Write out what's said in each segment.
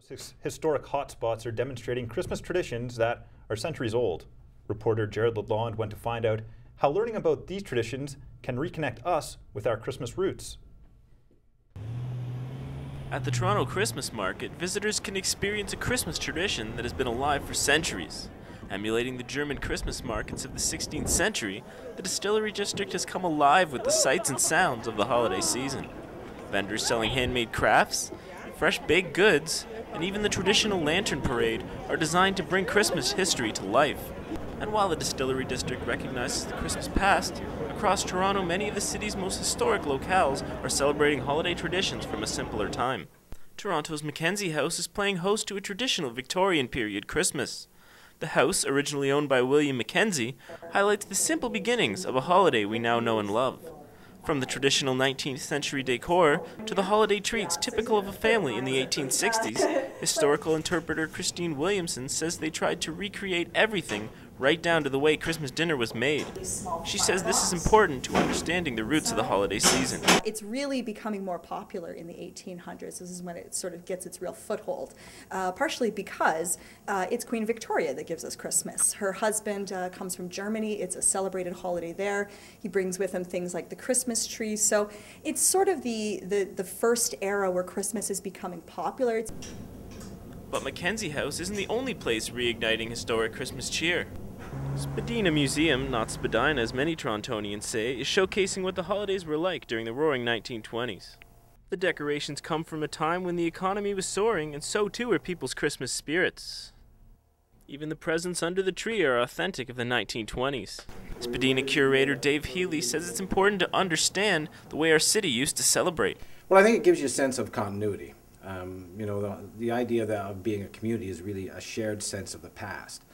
Historic hotspots are demonstrating Christmas traditions that are centuries old. Reporter Jared Lalonde went to find out how learning about these traditions can reconnect us with our Christmas roots. At the Toronto Christmas Market, visitors can experience a Christmas tradition that has been alive for centuries. Emulating the German Christmas markets of the 16th century, the Distillery District has come alive with the sights and sounds of the holiday season. Vendors selling handmade crafts, fresh baked goods, and even the traditional lantern parade are designed to bring Christmas history to life. And while the Distillery District recognizes the Christmas past, across Toronto many of the city's most historic locales are celebrating holiday traditions from a simpler time. Toronto's Mackenzie House is playing host to a traditional Victorian period Christmas. The house, originally owned by William Mackenzie, highlights the simple beginnings of a holiday we now know and love. From the traditional 19th century decor to the holiday treats typical of a family in the 1860s, historical interpreter Christine Williamson says they tried to recreate everything right down to the way Christmas dinner was made. She says this is important to understanding the roots of the holiday season. It's really becoming more popular in the 1800s. This is when it sort of gets its real foothold, partially because it's Queen Victoria that gives us Christmas. Her husband comes from Germany. It's a celebrated holiday there. He brings with him things like the Christmas tree. So it's sort of the first era where Christmas is becoming popular. But Mackenzie House isn't the only place reigniting historic Christmas cheer. Spadina Museum, not Spadina as many Torontonians say, is showcasing what the holidays were like during the roaring 1920s. The decorations come from a time when the economy was soaring, and so too are people's Christmas spirits. Even the presents under the tree are authentic of the 1920s. Spadina curator Dave Healy says it's important to understand the way our city used to celebrate. Well, I think it gives you a sense of continuity. The idea of being a community is really a shared sense of the past.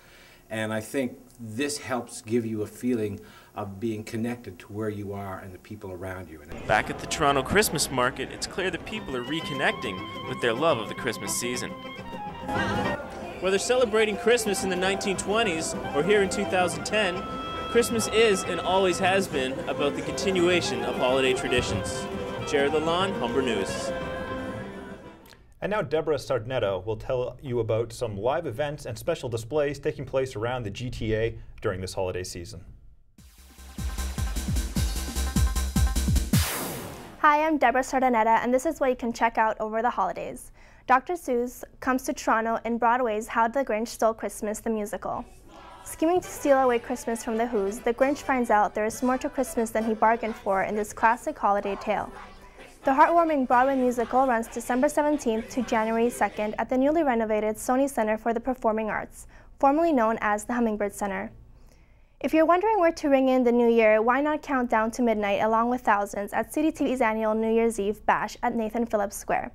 And I think this helps give you a feeling of being connected to where you are and the people around you. Back at the Toronto Christmas Market, it's clear that people are reconnecting with their love of the Christmas season. Whether celebrating Christmas in the 1920s or here in 2010, Christmas is and always has been about the continuation of holiday traditions. Jared Lalonde, Humber News. And now Deborah Sardnetta will tell you about some live events and special displays taking place around the GTA during this holiday season. Hi, I'm Deborah Sardnetta, and this is what you can check out over the holidays. Dr. Seuss comes to Toronto in Broadway's How the Grinch Stole Christmas, the musical. Scheming to steal away Christmas from the Who's, the Grinch finds out there is more to Christmas than he bargained for in this classic holiday tale. The heartwarming Broadway musical runs December 17th to January 2nd at the newly renovated Sony Center for the Performing Arts, formerly known as the Hummingbird Center. If you're wondering where to ring in the new year, why not count down to midnight along with thousands at CityTV's annual New Year's Eve Bash at Nathan Phillips Square.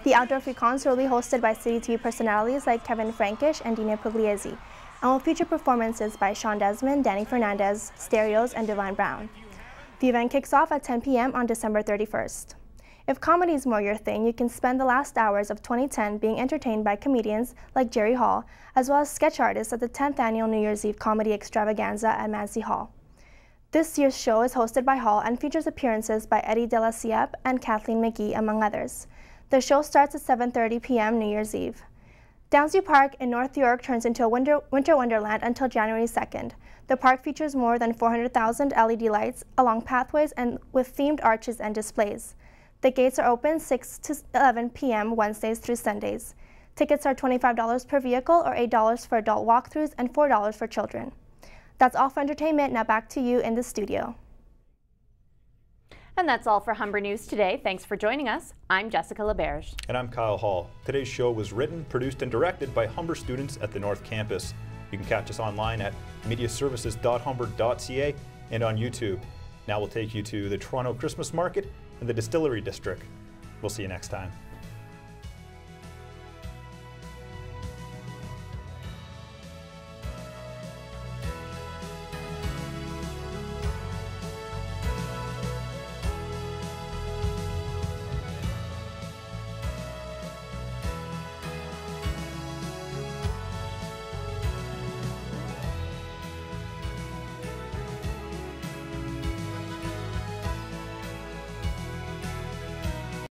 The outdoor free concert will be hosted by CityTV personalities like Kevin Frankish and Dina Pugliese, and will feature performances by Sean Desmond, Danny Fernandez, Stereos, and Divine Brown. The event kicks off at 10 p.m. on December 31st. If comedy is more your thing, you can spend the last hours of 2010 being entertained by comedians like Jerry Hall, as well as sketch artists at the 10th Annual New Year's Eve Comedy Extravaganza at Mancy Hall. This year's show is hosted by Hall and features appearances by Eddie De La Siep and Kathleen McGee, among others. The show starts at 7:30 p.m. New Year's Eve. Downsview Park in North York turns into a winter wonderland until January 2nd. The park features more than 400,000 LED lights along pathways and with themed arches and displays. The gates are open 6 to 11 p.m. Wednesdays through Sundays. Tickets are $25 per vehicle or $8 for adult walkthroughs and $4 for children. That's all for entertainment. Now back to you in the studio. And that's all for Humber News today. Thanks for joining us. I'm Jessica LaBerge. And I'm Kyle Hall. Today's show was written, produced, and directed by Humber students at the North Campus. You can catch us online at mediaservices.humber.ca and on YouTube. Now we'll take you to the Toronto Christmas Market and the Distillery District. We'll see you next time.